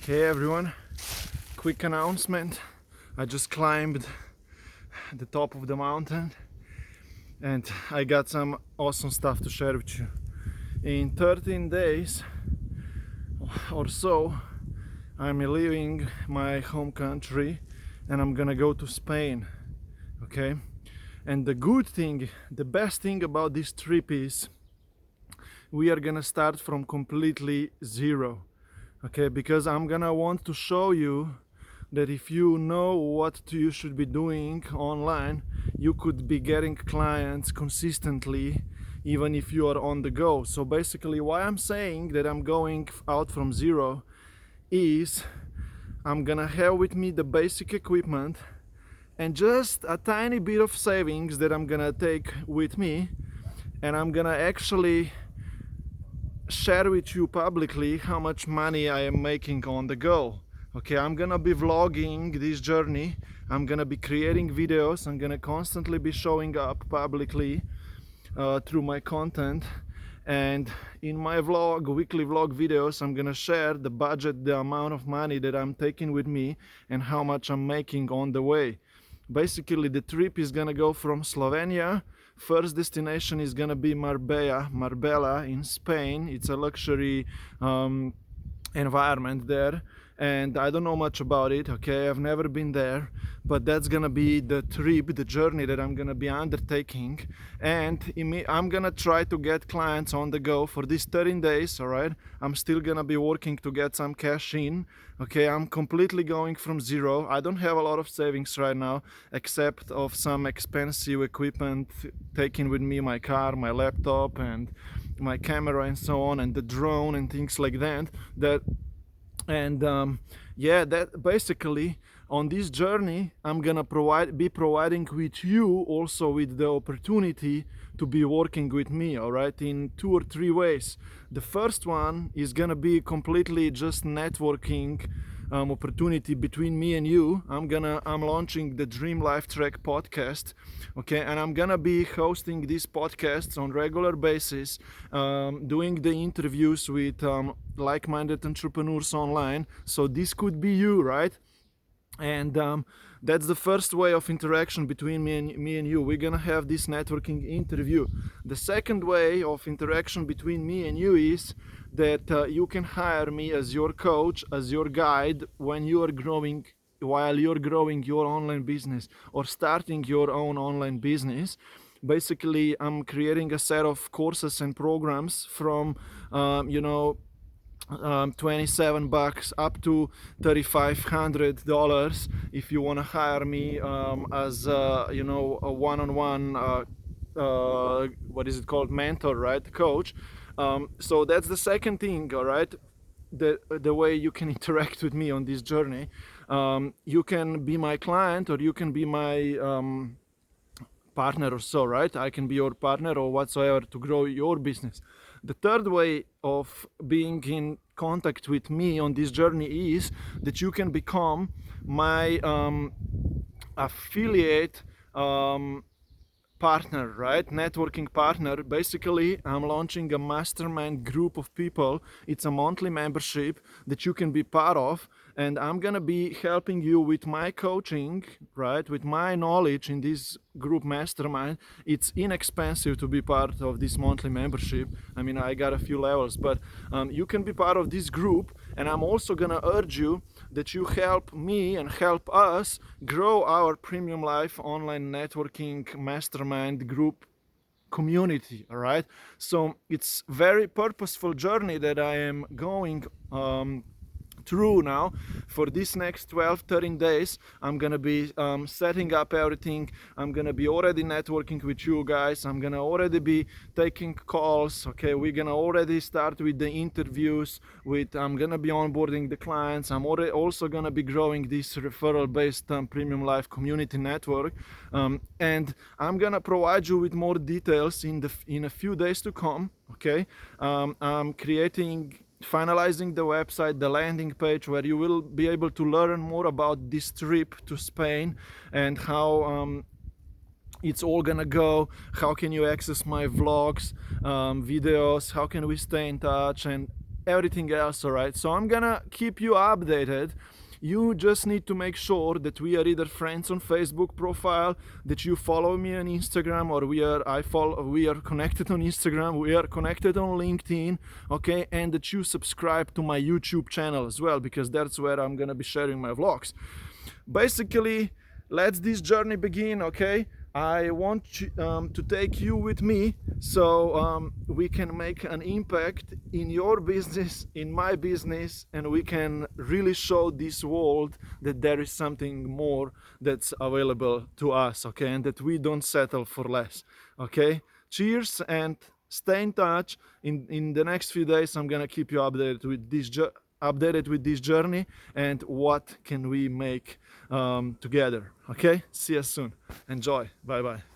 Hey everyone, quick announcement. I just climbed the top of the mountain and I got some awesome stuff to share with you. In 13 days or so, I'm leaving my home country and I'm gonna go to Spain, okay? And the good thing, the best thing about this trip is we are gonna start from completely zero, okay? Because I'm gonna want to show you that if you know what you should be doing online, you could be getting clients consistently even if you are on the go. So basically why I'm saying that I'm going out from zero is I'm gonna have with me the basic equipment and just a tiny bit of savings that I'm gonna take with me, and I'm gonna actually share with you publicly how much money I am making on the go. Okay, I'm gonna be vlogging this journey, I'm gonna be creating videos, I'm gonna constantly be showing up publicly through my content, and in my weekly vlog videos, I'm gonna share the budget, the amount of money that I'm taking with me and how much I'm making on the way. Basically the trip is gonna go from Slovenia. First destination is gonna be Marbella in Spain. It's a luxury environment there, and I don't know much about it, okay? I've never been there, but that's gonna be the trip, the journey that I'm gonna be undertaking. And I'm gonna try to get clients on the go for these 13 days, all right? I'm still gonna be working to get some cash in, okay? I'm completely going from zero. I don't have a lot of savings right now, except of some expensive equipment, taking with me my car, my laptop, and my camera and so on, and the drone and things like that. That basically on this journey I'm gonna be providing with you also with the opportunity to be working with me, all right, in 2 or 3 ways. The first one is gonna be completely just networking opportunity between me and you. I'm launching the Dream Life Track podcast, okay, and I'm gonna be hosting these podcasts on regular basis, doing the interviews with like-minded entrepreneurs online. So this could be you, right? And that's the first way of interaction between me and you. We're gonna have this networking interview. The second way of interaction between me and you is that you can hire me as your coach, as your guide when you are growing, while you're growing your online business or starting your own online business. Basically, I'm creating a set of courses and programs from 27 bucks up to $3,500 if you want to hire me as a one-on-one what is it called, mentor, right, coach. So that's the second thing, all right, the way you can interact with me on this journey. You can be my client or you can be my partner or so, right? I can be your partner or whatsoever to grow your business. The third way of being in contact with me on this journey is that you can become my affiliate partner, right? Networking partner. Basically, I'm launching a mastermind group of people. It's a monthly membership that you can be part of, and I'm gonna be helping you with my coaching, right? With my knowledge in this group mastermind. It's inexpensive to be part of this monthly membership. I mean, I got a few levels, but you can be part of this group, and I'm also gonna urge you that you help me and help us grow our Premium Life online networking mastermind group community, all right? So it's very purposeful journey that I am going through now. For this next 12-13 days, I'm gonna be setting up everything. I'm gonna be already networking with you guys. I'm gonna already be taking calls, okay? We're gonna already start with the interviews. I'm gonna be onboarding the clients. I'm also gonna be growing this referral based Premium Life community network, and I'm gonna provide you with more details in a few days to come, okay? I'm finalizing the website, the landing page, where you will be able to learn more about this trip to Spain and how it's all gonna go, how can you access my vlogs, videos, how can we stay in touch, and everything else, all right? So I'm gonna keep you updated. You just need to make sure that we are either friends on Facebook profile, that you follow me on Instagram, or we are connected on Instagram, we are connected on LinkedIn, okay? And that you subscribe to my YouTube channel as well, because that's where I'm gonna be sharing my vlogs. Basically, let's this journey begin, okay? I want to take you with me, so we can make an impact in your business, in my business, and we can really show this world that there is something more that's available to us, okay? And that we don't settle for less, okay? Cheers, and stay in touch. In the next few days, I'm gonna keep you updated with this journey and what can we make together. Okay, see you soon. Enjoy. Bye bye.